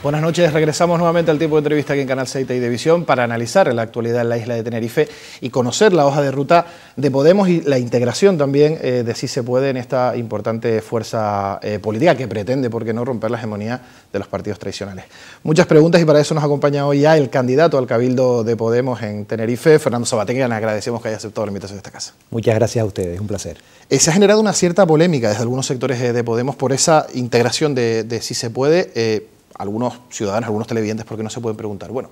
Buenas noches, regresamos nuevamente al tiempo de entrevista aquí en Canal 6 y Televisión para analizar la actualidad en la isla de Tenerife y conocer la hoja de ruta de Podemos y la integración también de Si Se Puede en esta importante fuerza política que pretende, por qué no, romper la hegemonía de los partidos tradicionales. Muchas preguntas y para eso nos acompaña hoy ya el candidato al Cabildo de Podemos en Tenerife, Fernando Sabategui. Le agradecemos que haya aceptado la invitación de esta casa. Muchas gracias a ustedes, un placer. Se ha generado una cierta polémica desde algunos sectores de Podemos por esa integración de Si Se Puede. Algunos ciudadanos, algunos televidentes, porque no se pueden preguntar, bueno,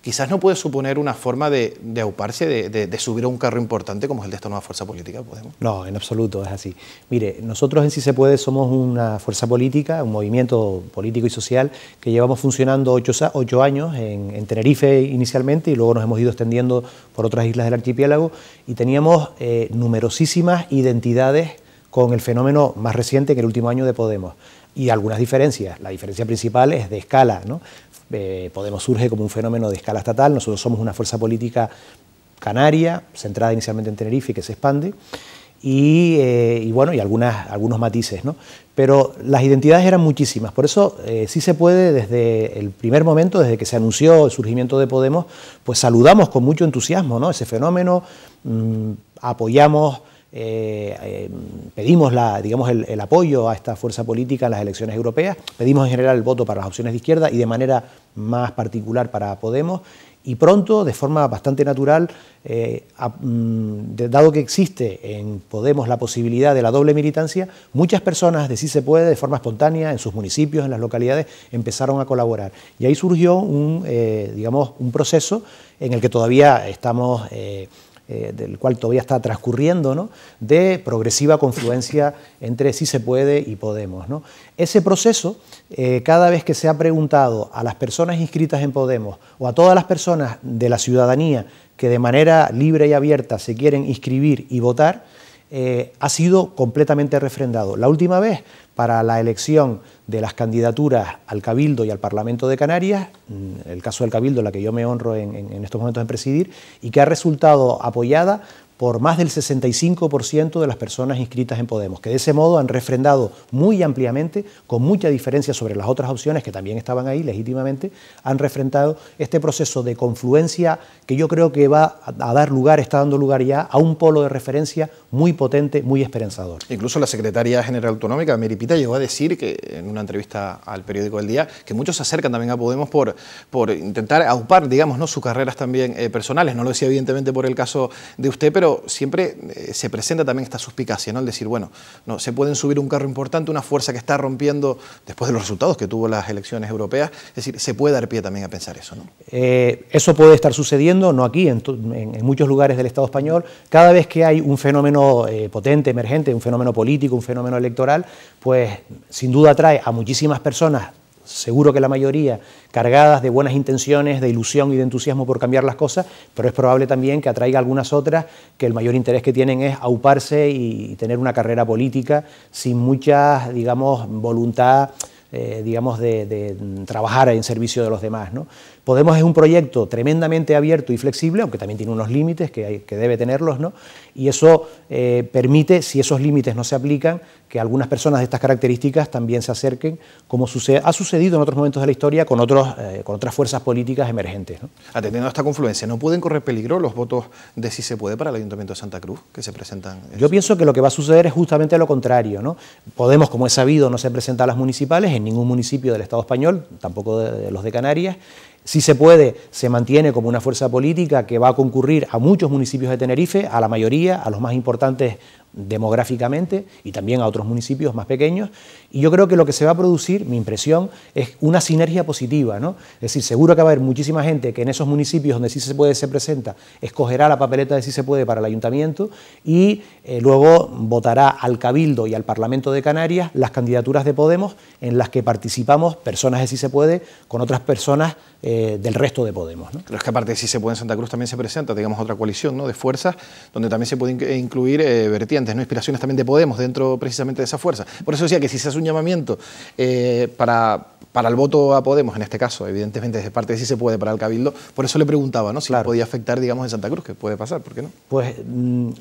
quizás no puede suponer una forma de auparse, de subir a un carro importante como es el de esta nueva fuerza política, ¿podemos? No, en absoluto, es así. Mire, nosotros en Si Se Puede somos una fuerza política, un movimiento político y social que llevamos funcionando 8 años en Tenerife inicialmente y luego nos hemos ido extendiendo por otras islas del archipiélago y teníamos numerosísimas identidades con el fenómeno más reciente que el último año de Podemos. Y algunas diferencias. La diferencia principal es de escala, ¿no? Podemos surge como un fenómeno de escala estatal, nosotros somos una fuerza política canaria, centrada inicialmente en Tenerife y que se expande, y bueno, y algunos matices, ¿no? Pero las identidades eran muchísimas, por eso Sí Se Puede desde el primer momento, desde que se anunció el surgimiento de Podemos, pues saludamos con mucho entusiasmo, ¿no? Ese fenómeno, apoyamos, pedimos el apoyo a esta fuerza política en las elecciones europeas, pedimos en general el voto para las opciones de izquierda y de manera más particular para Podemos, y pronto, de forma bastante natural, dado que existe en Podemos la posibilidad de la doble militancia, muchas personas de Sí Se Puede, de forma espontánea, en sus municipios, en las localidades, empezaron a colaborar. Y ahí surgió un proceso en el que todavía estamos del cual todavía está transcurriendo, ¿no?, de progresiva confluencia entre Si Se Puede y Podemos, ¿no? Ese proceso, cada vez que se ha preguntado a las personas inscritas en Podemos o a todas las personas de la ciudadanía que de manera libre y abierta se quieren inscribir y votar, ha sido completamente refrendado. La última vez, para la elección de las candidaturas al Cabildo y al Parlamento de Canarias, el caso del Cabildo, la que yo me honro en estos momentos en presidir, y que ha resultado apoyada por más del 65% de las personas inscritas en Podemos, que de ese modo han refrendado muy ampliamente, con mucha diferencia sobre las otras opciones que también estaban ahí legítimamente, han refrendado este proceso de confluencia que yo creo que va a dar lugar, está dando lugar ya a un polo de referencia muy potente, muy esperanzador. Incluso la secretaria general autonómica, Mary Pita, llegó a decir que en una entrevista al periódico El Día, que muchos se acercan también a Podemos por intentar aupar, digamos, ¿no?, sus carreras también personales. No lo decía evidentemente por el caso de usted, pero siempre se presenta también esta suspicacia, ¿no?, el decir, bueno, no se pueden subir un carro importante, una fuerza que está rompiendo después de los resultados que tuvo las elecciones europeas, es decir, se puede dar pie también a pensar eso, ¿no? Eso puede estar sucediendo, no aquí, en muchos lugares del Estado español. Cada vez que hay un fenómeno potente, emergente, un fenómeno político, un fenómeno electoral, pues sin duda atrae a muchísimas personas, seguro que la mayoría, cargadas de buenas intenciones, de ilusión y de entusiasmo por cambiar las cosas, pero es probable también que atraiga a algunas otras que el mayor interés que tienen es auparse y tener una carrera política sin mucha, digamos, voluntad, de trabajar en servicio de los demás, ¿no? Podemos es un proyecto tremendamente abierto y flexible, aunque también tiene unos límites que debe tenerlos, ¿no? Y eso permite, si esos límites no se aplican, que algunas personas de estas características también se acerquen, como ha sucedido en otros momentos de la historia con otras fuerzas políticas emergentes, ¿no? Atendiendo a esta confluencia, ¿no pueden correr peligro los votos de Si Se Puede para el Ayuntamiento de Santa Cruz que se presentan? Yo pienso que lo que va a suceder es justamente lo contrario, ¿no? Podemos, como es sabido, no se presenta a las municipales en ningún municipio del Estado español, tampoco de los de Canarias. Si Se Puede se mantiene como una fuerza política que va a concurrir a muchos municipios de Tenerife, a la mayoría, a los más importantes demográficamente y también a otros municipios más pequeños, y yo creo que lo que se va a producir, mi impresión, es una sinergia positiva, ¿no? Es decir, seguro que va a haber muchísima gente que en esos municipios donde Sí Se Puede se presenta, escogerá la papeleta de Si Se Puede para el ayuntamiento y luego votará al Cabildo y al Parlamento de Canarias las candidaturas de Podemos en las que participamos personas de Si Se Puede con otras personas del resto de Podemos, ¿no? Pero es que aparte de Si Se Puede en Santa Cruz también se presenta, digamos, otra coalición, ¿no?, de fuerzas donde también se puede incluir vertientes, ¿no?, inspiraciones también de Podemos dentro precisamente de esa fuerza. Por eso decía que si se hace un llamamiento para el voto a Podemos, en este caso, evidentemente desde parte de Si Se Puede para el Cabildo, por eso le preguntaba, ¿no?, si claro, podía afectar, digamos, en Santa Cruz, que puede pasar, ¿por qué no? Pues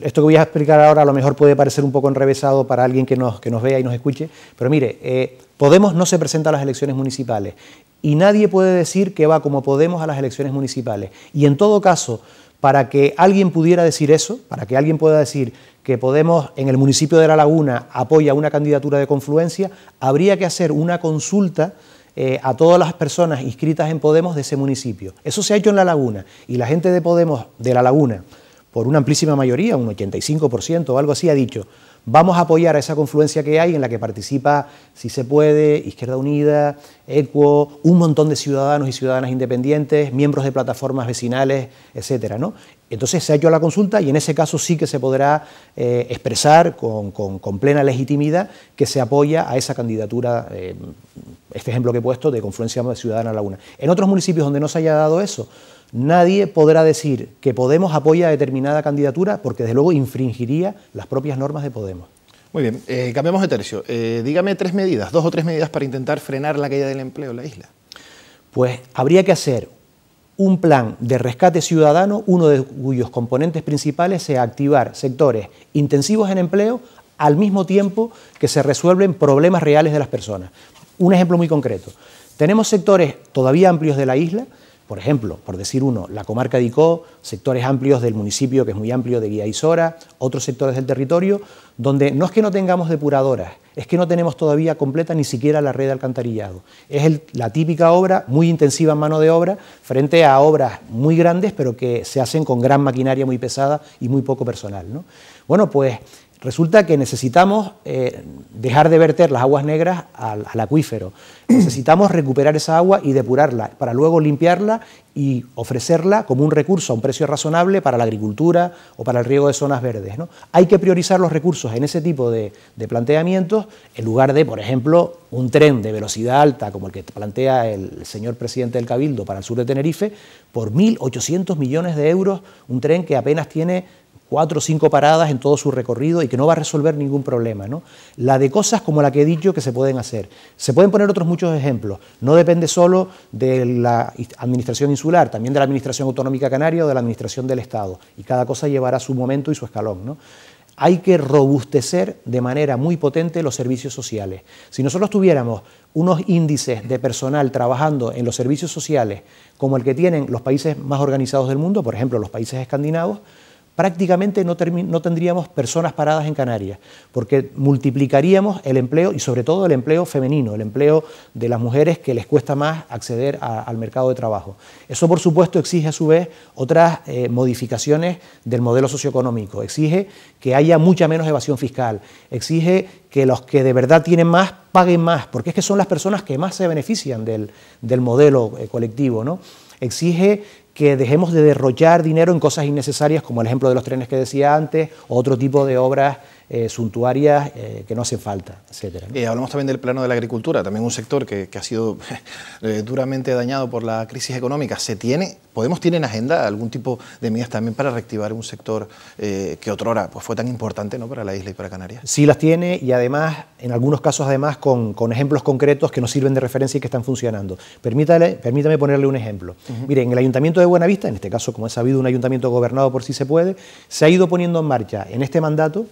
esto que voy a explicar ahora a lo mejor puede parecer un poco enrevesado para alguien que nos vea y nos escuche, pero mire, Podemos no se presenta a las elecciones municipales y nadie puede decir que va como Podemos a las elecciones municipales. Y en todo caso, para que alguien pudiera decir eso, para que alguien pueda decir que Podemos en el municipio de La Laguna apoya una candidatura de confluencia, habría que hacer una consulta a todas las personas inscritas en Podemos de ese municipio. Eso se ha hecho en La Laguna y la gente de Podemos de La Laguna, por una amplísima mayoría, un 85% o algo así, ha dicho: vamos a apoyar a esa confluencia que hay en la que participa, si se puede, Izquierda Unida, ECUO, un montón de ciudadanos y ciudadanas independientes, miembros de plataformas vecinales, etcétera, ¿no? Entonces se ha hecho la consulta y en ese caso sí que se podrá expresar con plena legitimidad que se apoya a esa candidatura, este ejemplo que he puesto de confluencia ciudadana Laguna. En otros municipios donde no se haya dado eso, nadie podrá decir que Podemos apoya determinada candidatura porque desde luego infringiría las propias normas de Podemos. Muy bien, cambiamos de tercio. Dígame 3 medidas, 2 o 3 medidas para intentar frenar la caída del empleo en la isla. Pues habría que hacer un plan de rescate ciudadano, uno de cuyos componentes principales sea activar sectores intensivos en empleo al mismo tiempo que se resuelven problemas reales de las personas. Un ejemplo muy concreto. Tenemos sectores todavía amplios de la isla, por ejemplo, por decir uno, la comarca de Icó, sectores amplios del municipio, que es muy amplio, de Guía y Sora, otros sectores del territorio, donde no es que no tengamos depuradoras, es que no tenemos todavía completa ni siquiera la red de alcantarillado. Es la típica obra muy intensiva en mano de obra, frente a obras muy grandes, pero que se hacen con gran maquinaria muy pesada y muy poco personal, ¿no? Bueno, pues resulta que necesitamos dejar de verter las aguas negras al acuífero. Necesitamos recuperar esa agua y depurarla para luego limpiarla y ofrecerla como un recurso a un precio razonable para la agricultura o para el riego de zonas verdes, ¿no? Hay que priorizar los recursos en ese tipo de planteamientos en lugar de, por ejemplo, un tren de velocidad alta como el que plantea el señor presidente del Cabildo para el sur de Tenerife por 1.800 millones de euros, un tren que apenas tiene 4 o 5 paradas en todo su recorrido y que no va a resolver ningún problema, ¿no? La de cosas como la que he dicho que se pueden hacer. Se pueden poner otros muchos ejemplos. No depende solo de la administración insular, también de la administración autonómica canaria o de la administración del Estado. Y cada cosa llevará su momento y su escalón, ¿no? Hay que robustecer de manera muy potente los servicios sociales. Si nosotros tuviéramos unos índices de personal trabajando en los servicios sociales como el que tienen los países más organizados del mundo, por ejemplo los países escandinavos, prácticamente no tendríamos personas paradas en Canarias, porque multiplicaríamos el empleo y sobre todo el empleo femenino, el empleo de las mujeres que les cuesta más acceder al mercado de trabajo. Eso, por supuesto, exige a su vez otras modificaciones del modelo socioeconómico, exige que haya mucha menos evasión fiscal, exige que los que de verdad tienen más paguen más, porque es que son las personas que más se benefician del modelo colectivo, ¿no? Exige que dejemos de derrochar dinero en cosas innecesarias, como el ejemplo de los trenes que decía antes, o otro tipo de obras suntuarias que no hacen falta, etcétera, ¿no? Hablamos también del plano de la agricultura, también un sector que ha sido duramente dañado por la crisis económica. ¿Podemos tiene en agenda algún tipo de medidas también para reactivar un sector que otrora pues, fue tan importante, ¿no?, para la isla y para Canarias? Sí las tiene y además, en algunos casos además, con ejemplos concretos que nos sirven de referencia y que están funcionando. Permítame ponerle un ejemplo. Mire, en el Ayuntamiento de Buenavista, en este caso, como es sabido, un ayuntamiento gobernado por Sí se puede, se ha ido poniendo en marcha en este mandato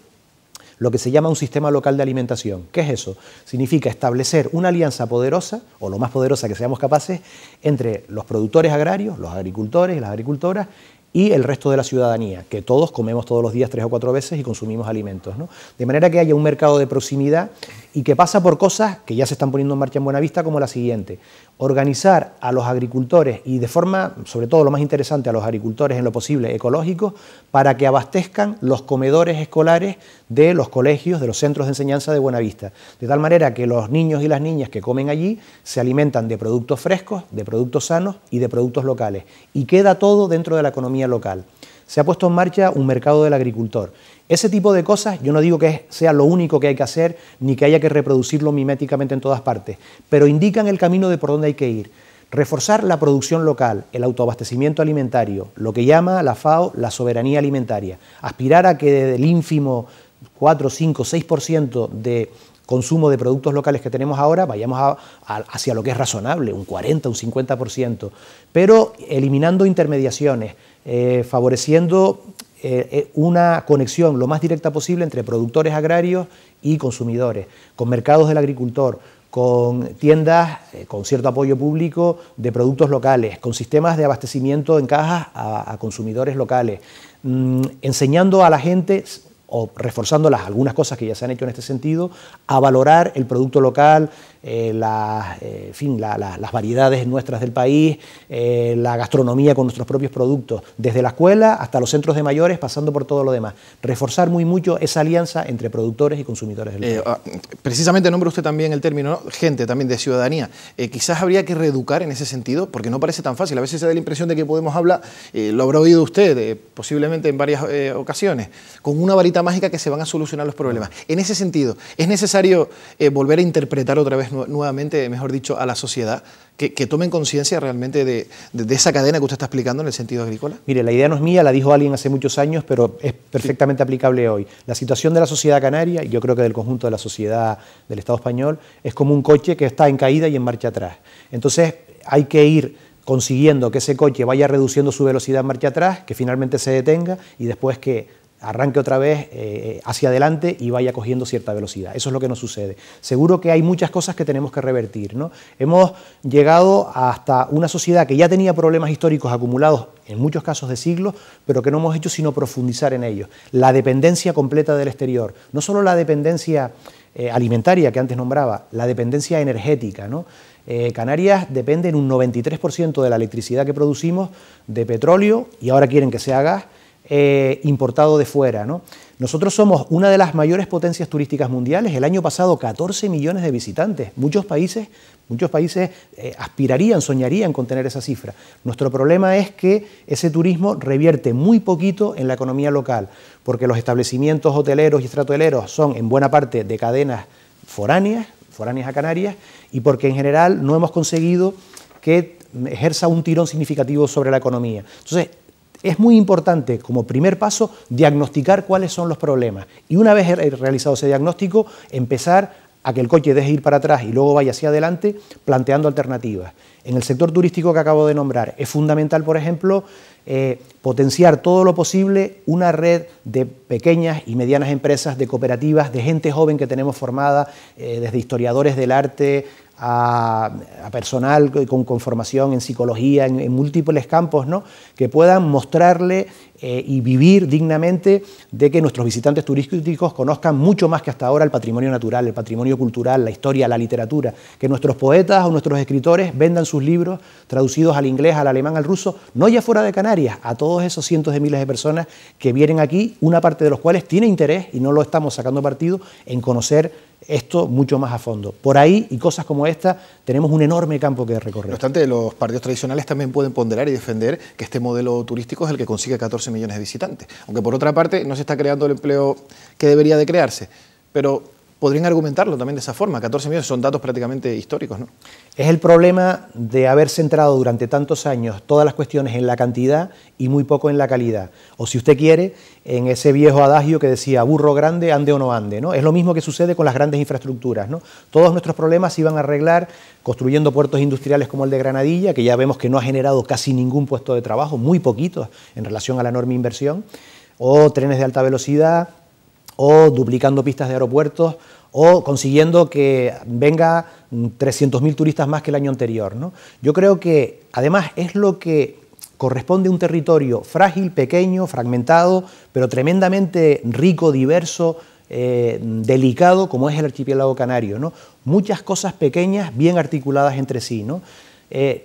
lo que se llama un sistema local de alimentación. ¿Qué es eso? Significa establecer una alianza poderosa, o lo más poderosa que seamos capaces, entre los productores agrarios, los agricultores y las agricultoras, y el resto de la ciudadanía, que todos comemos todos los días 3 o 4 veces y consumimos alimentos, ¿no? De manera que haya un mercado de proximidad y que pasa por cosas que ya se están poniendo en marcha en Buenavista, como la siguiente: organizar a los agricultores y de forma, sobre todo lo más interesante, a los agricultores en lo posible ecológicos, para que abastezcan los comedores escolares de los colegios, de los centros de enseñanza de Buenavista, de tal manera que los niños y las niñas que comen allí se alimentan de productos frescos, de productos sanos y de productos locales, y queda todo dentro de la economía local. Se ha puesto en marcha un mercado del agricultor. Ese tipo de cosas, yo no digo que sea lo único que hay que hacer, ni que haya que reproducirlo miméticamente en todas partes, pero indican el camino de por dónde hay que ir. Reforzar la producción local, el autoabastecimiento alimentario, lo que llama la FAO la soberanía alimentaria. Aspirar a que del ínfimo 4, 5, 6% de consumo de productos locales que tenemos ahora, vayamos hacia lo que es razonable, un 40, un 50%, pero eliminando intermediaciones, favoreciendo una conexión lo más directa posible entre productores agrarios y consumidores, con mercados del agricultor, con tiendas con cierto apoyo público de productos locales, con sistemas de abastecimiento en cajas a consumidores locales, enseñando a la gente o reforzando algunas cosas que ya se han hecho en este sentido, a valorar el producto local, las variedades nuestras del país, la gastronomía con nuestros propios productos, desde la escuela hasta los centros de mayores, pasando por todo lo demás. Reforzar mucho esa alianza entre productores y consumidores del país. Precisamente nombra usted también el término, ¿no? Gente también de ciudadanía. Quizás habría que reeducar en ese sentido, porque no parece tan fácil. A veces se da la impresión de que Podemos habla, lo habrá oído usted posiblemente en varias ocasiones, con una varita mágica que se van a solucionar los problemas. En ese sentido, ¿es necesario volver a interpretar otra vez nuevamente, mejor dicho, a la sociedad, que tomen conciencia realmente de esa cadena que usted está explicando en el sentido agrícola? Mire, la idea no es mía, la dijo alguien hace muchos años, pero es perfectamente aplicable hoy. La situación de la sociedad canaria, y yo creo que del conjunto de la sociedad del Estado español, es como un coche que está en caída y en marcha atrás. Entonces hay que ir consiguiendo que ese coche vaya reduciendo su velocidad en marcha atrás, que finalmente se detenga y después que arranque otra vez hacia adelante y vaya cogiendo cierta velocidad. Eso es lo que nos sucede. Seguro que hay muchas cosas que tenemos que revertir, ¿no? Hemos llegado hasta una sociedad que ya tenía problemas históricos acumulados, en muchos casos de siglos, pero que no hemos hecho sino profundizar en ellos. La dependencia completa del exterior, no solo la dependencia alimentaria que antes nombraba, la dependencia energética, ¿no? Canarias depende en un 93% de la electricidad que producimos de petróleo, y ahora quieren que sea gas, importado de fuera, ¿no? Nosotros somos una de las mayores potencias turísticas mundiales. El año pasado 14 millones de visitantes. Muchos países aspirarían, soñarían con tener esa cifra. Nuestro problema es que ese turismo revierte muy poquito en la economía local, porque los establecimientos hoteleros y estratohoteleros son en buena parte de cadenas foráneas a Canarias, y porque en general no hemos conseguido que ejerza un tirón significativo sobre la economía. Entonces, es muy importante, como primer paso, diagnosticar cuáles son los problemas. Y una vez realizado ese diagnóstico, empezar a que el coche deje ir para atrás y luego vaya hacia adelante, planteando alternativas. En el sector turístico que acabo de nombrar, es fundamental, por ejemplo, potenciar todo lo posible una red de pequeñas y medianas empresas, de cooperativas, de gente joven que tenemos formada, desde historiadores del arte a personal con formación en psicología, en múltiples campos, ¿no?, que puedan mostrarle y vivir dignamente de que nuestros visitantes turísticos conozcan mucho más que hasta ahora el patrimonio natural, el patrimonio cultural, la historia, la literatura, que nuestros poetas o nuestros escritores vendan sus libros traducidos al inglés, al alemán, al ruso, no ya fuera de Canarias, a todos esos cientos de miles de personas que vienen aquí, una parte de los cuales tiene interés, y no lo estamos sacando partido, en conocer esto mucho más a fondo. Por ahí, y cosas como esta, tenemos un enorme campo que recorrer. No obstante, los partidos tradicionales también pueden ponderar y defender que este modelo turístico es el que consigue 14 millones de visitantes. Aunque por otra parte no se está creando el empleo que debería de crearse. Pero podrían argumentarlo también de esa forma. 14 millones son datos prácticamente históricos, ¿no? Es el problema de haber centrado durante tantos años todas las cuestiones en la cantidad y muy poco en la calidad. O si usted quiere, en ese viejo adagio que decía burro grande, ande o no ande, ¿no? Es lo mismo que sucede con las grandes infraestructuras, ¿no? Todos nuestros problemas se iban a arreglar construyendo puertos industriales como el de Granadilla, que ya vemos que no ha generado casi ningún puesto de trabajo, muy poquitos en relación a la enorme inversión, o trenes de alta velocidad, o duplicando pistas de aeropuertos, o consiguiendo que venga 300.000 turistas más que el año anterior, ¿no? Yo creo que, además, es lo que corresponde a un territorio frágil, pequeño, fragmentado, pero tremendamente rico, diverso, delicado, como es el archipiélago canario, ¿no? Muchas cosas pequeñas, bien articuladas entre sí, ¿no?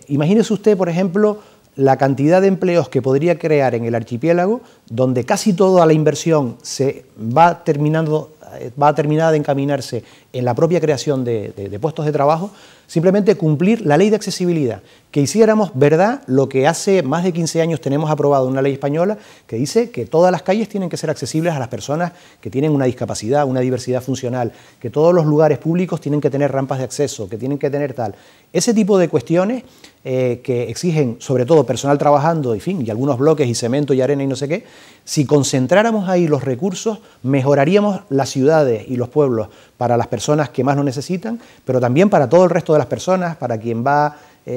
Imagínese usted, por ejemplo, la cantidad de empleos que podría crear en el archipiélago, donde casi toda la inversión se va terminada de encaminarse en la propia creación de puestos de trabajo, simplemente cumplir la ley de accesibilidad, que hiciéramos verdad lo que hace más de 15 años tenemos aprobado una ley española que dice que todas las calles tienen que ser accesibles a las personas que tienen una discapacidad, una diversidad funcional, que todos los lugares públicos tienen que tener rampas de acceso, que tienen que tener tal. Ese tipo de cuestiones que exigen sobre todo personal trabajando, y algunos bloques y cemento y arena y no sé qué, si concentráramos ahí los recursos, mejoraríamos las ciudades y los pueblos para las personas que más lo necesitan, pero también para todo el resto de las personas, para quien va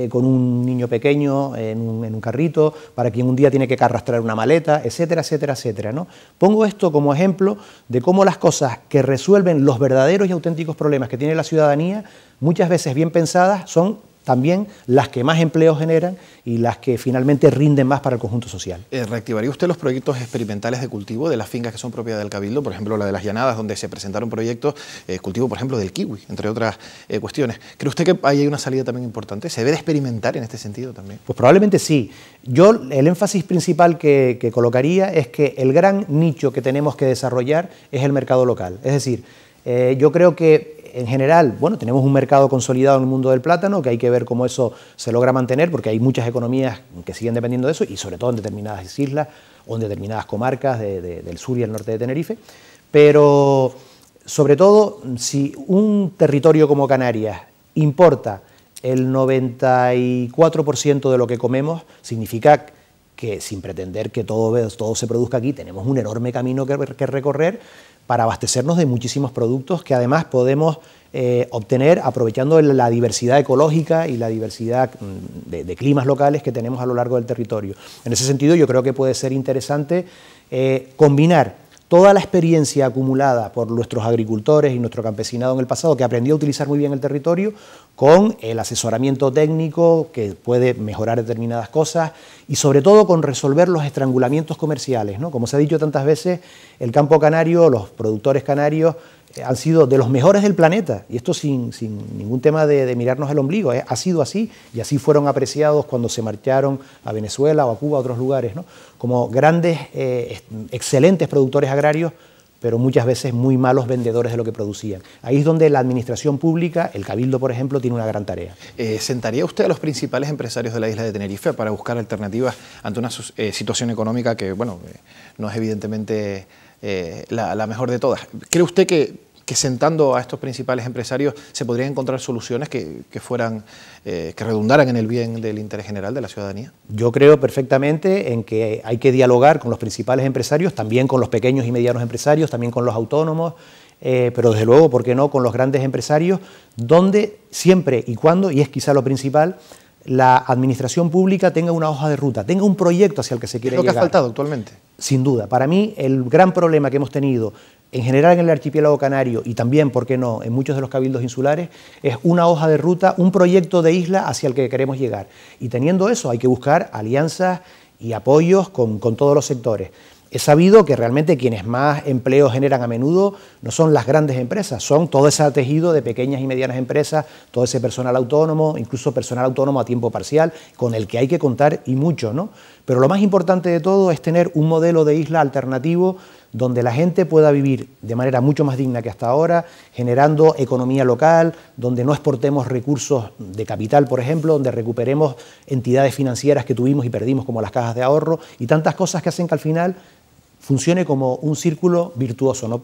con un niño pequeño en un carrito, para quien un día tiene que arrastrar una maleta, etcétera, etcétera, etcétera, ¿no? Pongo esto como ejemplo de cómo las cosas que resuelven los verdaderos y auténticos problemas que tiene la ciudadanía, muchas veces bien pensadas, son también las que más empleo generan y las que finalmente rinden más para el conjunto social. ¿Reactivaría usted los proyectos experimentales de cultivo de las fincas que son propiedad del Cabildo? Por ejemplo, la de las Llanadas, donde se presentaron proyectos, cultivo, por ejemplo, del kiwi, entre otras cuestiones. ¿Cree usted que ahí hay una salida también importante? ¿Se debe de experimentar en este sentido también? Pues probablemente sí. Yo el énfasis principal que colocaría es que el gran nicho que tenemos que desarrollar es el mercado local. Es decir, yo creo que en general, bueno, tenemos un mercado consolidado en el mundo del plátano, que hay que ver cómo eso se logra mantener, porque hay muchas economías que siguen dependiendo de eso, y sobre todo en determinadas islas o en determinadas comarcas del sur y el norte de Tenerife. Pero, sobre todo, si un territorio como Canarias importa el 94% de lo que comemos, significa que, sin pretender que todo se produzca aquí, tenemos un enorme camino que recorrer para abastecernos de muchísimos productos que además podemos obtener aprovechando la diversidad ecológica y la diversidad de climas locales que tenemos a lo largo del territorio. En ese sentido, yo creo que puede ser interesante combinar toda la experiencia acumulada por nuestros agricultores y nuestro campesinado en el pasado, que aprendió a utilizar muy bien el territorio, con el asesoramiento técnico que puede mejorar determinadas cosas y sobre todo con resolver los estrangulamientos comerciales, ¿no? Como se ha dicho tantas veces, el campo canario, los productores canarios han sido de los mejores del planeta, y esto sin ningún tema de mirarnos el ombligo, ha sido así, y así fueron apreciados cuando se marcharon a Venezuela o a Cuba, a otros lugares, ¿no? Como grandes, excelentes productores agrarios, pero muchas veces muy malos vendedores de lo que producían. Ahí es donde la administración pública, el Cabildo, por ejemplo, tiene una gran tarea. ¿Sentaría usted a los principales empresarios de la isla de Tenerife para buscar alternativas ante una situación económica que, bueno, no es evidentemente la mejor de todas? ¿Cree usted que sentando a estos principales empresarios se podrían encontrar soluciones que redundaran en el bien del interés general de la ciudadanía? Yo creo perfectamente en que hay que dialogar con los principales empresarios, también con los pequeños y medianos empresarios, también con los autónomos, pero desde luego, ¿por qué no?, con los grandes empresarios, donde siempre y cuando, y es quizá lo principal, la administración pública tenga una hoja de ruta, tenga un proyecto hacia el que se quiere llegar. ¿Es lo que ha faltado actualmente? Sin duda. Para mí, el gran problema que hemos tenido en general en el archipiélago canario y también, ¿por qué no?, en muchos de los cabildos insulares, es una hoja de ruta, un proyecto de isla hacia el que queremos llegar. Y teniendo eso hay que buscar alianzas y apoyos con todos los sectores. Es sabido que realmente quienes más empleo generan a menudo no son las grandes empresas, son todo ese tejido de pequeñas y medianas empresas, todo ese personal autónomo, incluso personal autónomo a tiempo parcial, con el que hay que contar y mucho, ¿no? Pero lo más importante de todo es tener un modelo de isla alternativo donde la gente pueda vivir de manera mucho más digna que hasta ahora, generando economía local, donde no exportemos recursos de capital, por ejemplo, donde recuperemos entidades financieras que tuvimos y perdimos, como las cajas de ahorro, y tantas cosas que hacen que al final funcione como un círculo virtuoso.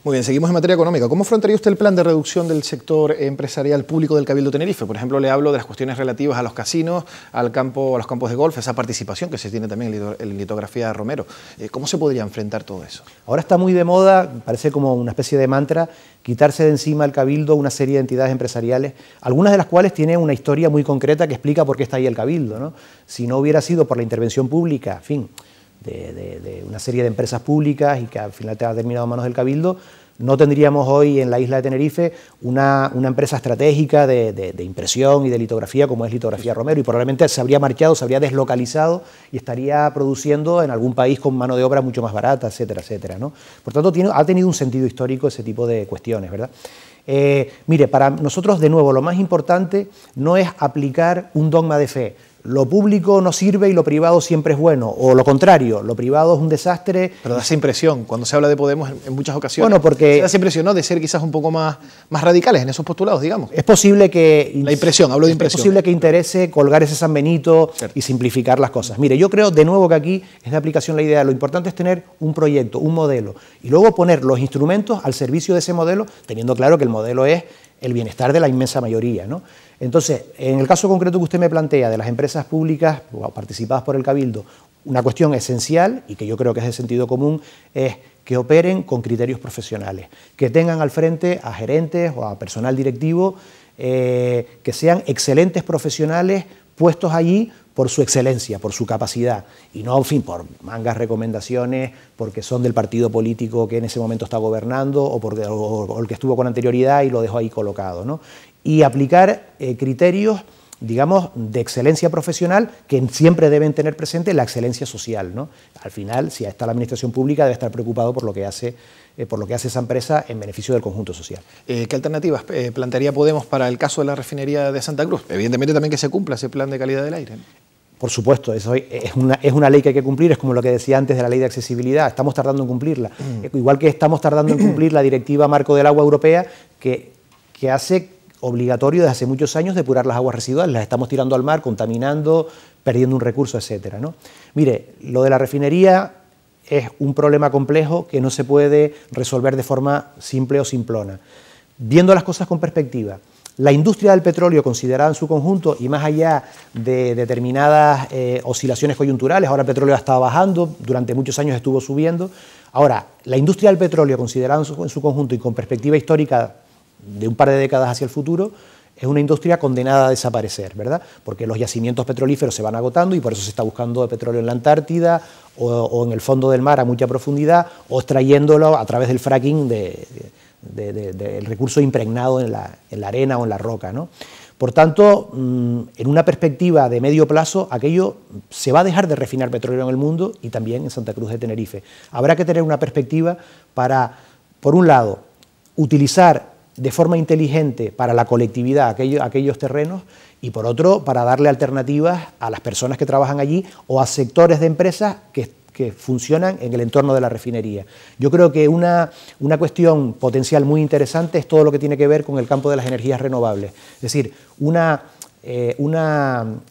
Muy bien, seguimos en materia económica. ¿Cómo afrontaría usted el plan de reducción del sector empresarial público del Cabildo Tenerife? Por ejemplo, le hablo de las cuestiones relativas a los casinos, a los campos de golf, esa participación que se tiene también en litografía Romero. ¿Cómo se podría enfrentar todo eso? Ahora está muy de moda, parece como una especie de mantra, quitarse de encima al Cabildo una serie de entidades empresariales, algunas de las cuales tienen una historia muy concreta que explica por qué está ahí el Cabildo, ¿no? Si no hubiera sido por la intervención pública, en fin, de una serie de empresas públicas y que al final ha terminado en manos del Cabildo, no tendríamos hoy en la isla de Tenerife una empresa estratégica de impresión y de litografía como es Litografía Romero, y probablemente se habría marchado, se habría deslocalizado y estaría produciendo en algún país con mano de obra mucho más barata, etcétera, etcétera, ¿no? Por tanto, ha tenido un sentido histórico ese tipo de cuestiones, ¿verdad? Mire, para nosotros, de nuevo, lo más importante no es aplicar un dogma de fe. Lo público no sirve y lo privado siempre es bueno, o lo contrario, lo privado es un desastre. Pero da esa impresión, cuando se habla de Podemos en muchas ocasiones, bueno, porque se da esa impresión, ¿no?, de ser quizás un poco más radicales en esos postulados, digamos. Es posible que... La impresión, hablo de impresión. Es posible que interese colgar ese San Benito Cierto. Y simplificar las cosas. Mire, yo creo de nuevo que aquí es de aplicación la idea, lo importante es tener un proyecto, un modelo, y luego poner los instrumentos al servicio de ese modelo, teniendo claro que el modelo es el bienestar de la inmensa mayoría, ¿no? Entonces, en el caso concreto que usted me plantea de las empresas públicas participadas por el Cabildo, una cuestión esencial y que yo creo que es de sentido común es que operen con criterios profesionales, que tengan al frente a gerentes o a personal directivo que sean excelentes profesionales puestos allí por su excelencia, por su capacidad, y no, en fin, por mangas recomendaciones, porque son del partido político que en ese momento está gobernando o el que estuvo con anterioridad y lo dejó ahí colocado, ¿no? Y aplicar criterios, digamos, de excelencia profesional que siempre deben tener presente la excelencia social, ¿no? Al final, si está la administración pública, debe estar preocupado por lo que hace esa empresa en beneficio del conjunto social. ¿Qué alternativas plantearía Podemos para el caso de la refinería de Santa Cruz? Evidentemente también que se cumpla ese plan de calidad del aire, ¿no? Por supuesto, eso es una ley que hay que cumplir, es como lo que decía antes de la ley de accesibilidad, estamos tardando en cumplirla. Igual que estamos tardando en cumplir la Directiva Marco del Agua Europea, que hace obligatorio desde hace muchos años depurar las aguas residuales, las estamos tirando al mar, contaminando, perdiendo un recurso, etcétera, ¿no? Mire, lo de la refinería es un problema complejo que no se puede resolver de forma simple o simplona. Viendo las cosas con perspectiva, la industria del petróleo considerada en su conjunto y más allá de determinadas oscilaciones coyunturales, ahora el petróleo ha estado bajando, durante muchos años estuvo subiendo, ahora la industria del petróleo considerada en su conjunto y con perspectiva histórica de un par de décadas hacia el futuro, es una industria condenada a desaparecer, ¿verdad? Porque los yacimientos petrolíferos se van agotando y por eso se está buscando petróleo en la Antártida o en el fondo del mar a mucha profundidad o extrayéndolo a través del fracking del recurso impregnado en la arena o en la roca, ¿no? Por tanto, en una perspectiva de medio plazo, aquello se va a dejar de refinar petróleo en el mundo y también en Santa Cruz de Tenerife. Habrá que tener una perspectiva para, por un lado, utilizar de forma inteligente para la colectividad aquellos terrenos y por otro para darle alternativas a las personas que trabajan allí o a sectores de empresas que funcionan en el entorno de la refinería. Yo creo que una cuestión potencial muy interesante es todo lo que tiene que ver con el campo de las energías renovables, es decir, una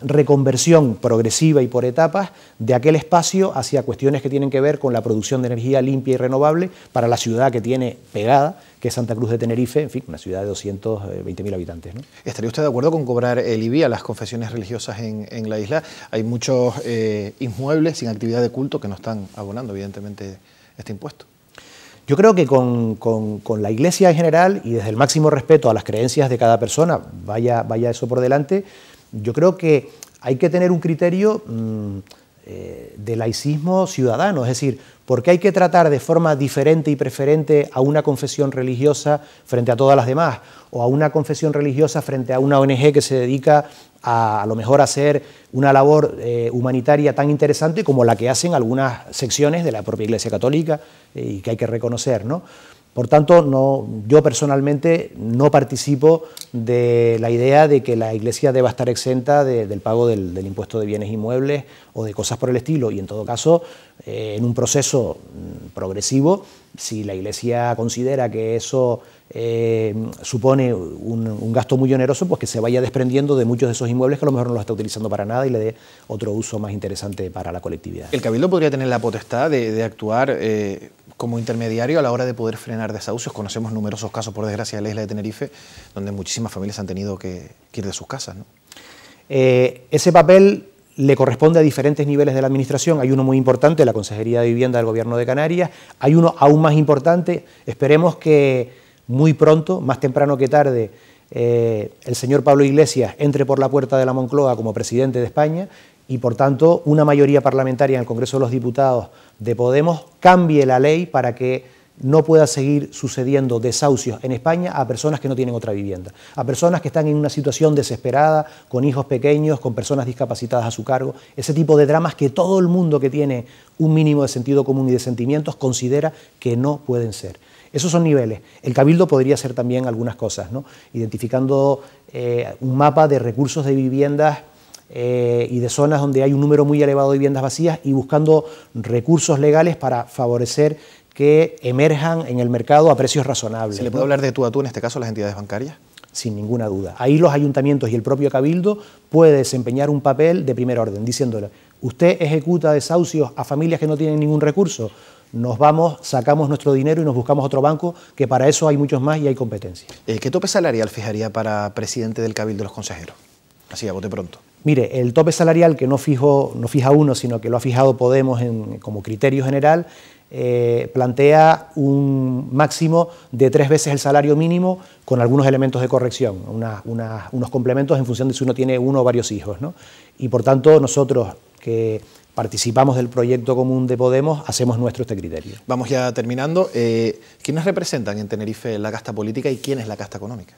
reconversión progresiva y por etapas de aquel espacio hacia cuestiones que tienen que ver con la producción de energía limpia y renovable para la ciudad que tiene pegada, que es Santa Cruz de Tenerife, en fin, una ciudad de 220.000 habitantes, ¿no? ¿Estaría usted de acuerdo con cobrar el IBI a las confesiones religiosas en la isla? Hay muchos inmuebles sin actividad de culto que no están abonando, evidentemente, este impuesto. Yo creo que con la Iglesia en general y desde el máximo respeto a las creencias de cada persona, vaya eso por delante, yo creo que hay que tener un criterio de laicismo ciudadano, es decir, ¿por qué hay que tratar de forma diferente y preferente a una confesión religiosa frente a todas las demás? O a una confesión religiosa frente a una ONG que se dedica a lo mejor a hacer una labor humanitaria tan interesante como la que hacen algunas secciones de la propia Iglesia Católica y que hay que reconocer, ¿no? Por tanto, yo personalmente no participo de la idea de que la Iglesia deba estar exenta del pago del impuesto de bienes inmuebles o de cosas por el estilo, y en todo caso, en un proceso progresivo, si la Iglesia considera que eso supone un gasto muy oneroso, pues que se vaya desprendiendo de muchos de esos inmuebles que a lo mejor no los está utilizando para nada y le dé otro uso más interesante para la colectividad. ¿El Cabildo podría tener la potestad de actuar como intermediario a la hora de poder frenar desahucios? Conocemos numerosos casos, por desgracia, en la isla de Tenerife, donde muchísimas familias han tenido que ir de sus casas, ¿no? Ese papel le corresponde a diferentes niveles de la Administración. Hay uno muy importante, la Consejería de Vivienda del Gobierno de Canarias. Hay uno aún más importante. Esperemos que muy pronto, más temprano que tarde, el señor Pablo Iglesias entre por la puerta de la Moncloa como presidente de España y, por tanto, una mayoría parlamentaria en el Congreso de los Diputados de Podemos cambie la ley para que no pueda seguir sucediendo desahucios en España a personas que no tienen otra vivienda, a personas que están en una situación desesperada, con hijos pequeños, con personas discapacitadas a su cargo, ese tipo de dramas que todo el mundo que tiene un mínimo de sentido común y de sentimientos considera que no pueden ser. Esos son niveles. El Cabildo podría hacer también algunas cosas, ¿no? Identificando un mapa de recursos de viviendas y de zonas donde hay un número muy elevado de viviendas vacías y buscando recursos legales para favorecer que emerjan en el mercado a precios razonables. ¿Se le puede hablar de tú a tú en este caso a las entidades bancarias? Sin ninguna duda. Ahí los ayuntamientos y el propio Cabildo puede desempeñar un papel de primer orden, diciéndole, usted ejecuta desahucios a familias que no tienen ningún recurso, nos vamos, sacamos nuestro dinero y nos buscamos otro banco, que para eso hay muchos más y hay competencia. ¿Qué tope salarial fijaría para presidente del Cabildo de los consejeros? Así, a bote pronto. Mire, el tope salarial que no fija uno, sino que lo ha fijado Podemos como criterio general, plantea un máximo de 3 veces el salario mínimo con algunos elementos de corrección, unos complementos en función de si uno tiene uno o varios hijos, ¿no? Y por tanto nosotros que participamos del proyecto común de Podemos hacemos nuestro este criterio. Vamos ya terminando. ¿Quiénes representan en Tenerife la casta política y quién es la casta económica?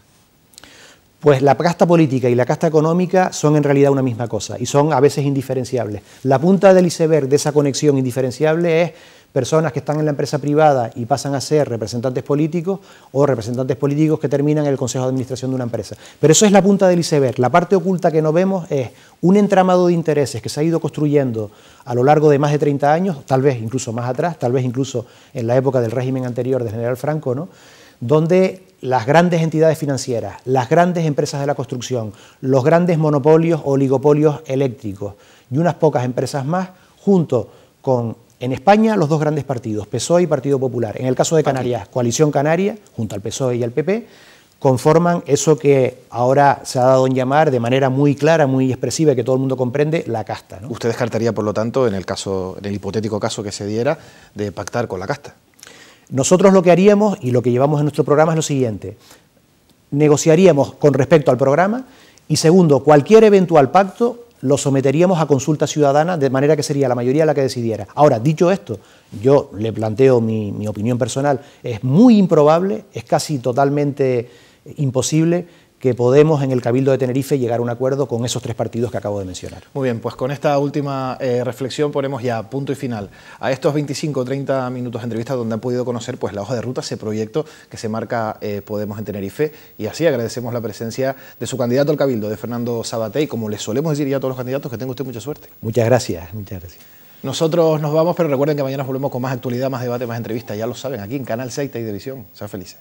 Pues la casta política y la casta económica son en realidad una misma cosa y son a veces indiferenciables. La punta del iceberg de esa conexión indiferenciable es personas que están en la empresa privada y pasan a ser representantes políticos o representantes políticos que terminan en el consejo de administración de una empresa. Pero eso es la punta del iceberg. La parte oculta que no vemos es un entramado de intereses que se ha ido construyendo a lo largo de más de 30 años, tal vez incluso más atrás, tal vez incluso en la época del régimen anterior del general Franco, ¿no? Donde las grandes entidades financieras, las grandes empresas de la construcción, los grandes monopolios o oligopolios eléctricos y unas pocas empresas más, junto con, en España, los dos grandes partidos, PSOE y Partido Popular. En el caso de Canarias, Coalición Canaria, junto al PSOE y al PP, conforman eso que ahora se ha dado en llamar de manera muy clara, muy expresiva y que todo el mundo comprende, la casta, ¿no? ¿Usted descartaría, por lo tanto, en el hipotético caso que se diera, de pactar con la casta? Nosotros lo que haríamos y lo que llevamos en nuestro programa es lo siguiente: negociaríamos con respecto al programa y, segundo, cualquier eventual pacto lo someteríamos a consulta ciudadana, de manera que sería la mayoría la que decidiera. Ahora, dicho esto, yo le planteo mi opinión personal, es muy improbable, es casi totalmente imposible que Podemos en el Cabildo de Tenerife llegar a un acuerdo con esos 3 partidos que acabo de mencionar. Muy bien, pues con esta última reflexión ponemos ya punto y final a estos 25 o 30 minutos de entrevista donde han podido conocer pues la hoja de ruta, ese proyecto que se marca Podemos en Tenerife, y así agradecemos la presencia de su candidato al Cabildo, de Fernando Sabaté, y como les solemos decir ya a todos los candidatos, que tenga usted mucha suerte. Muchas gracias, muchas gracias. Nosotros nos vamos, pero recuerden que mañana volvemos con más actualidad, más debate, más entrevistas, ya lo saben, aquí en Canal 6 Televisión. Sean felices.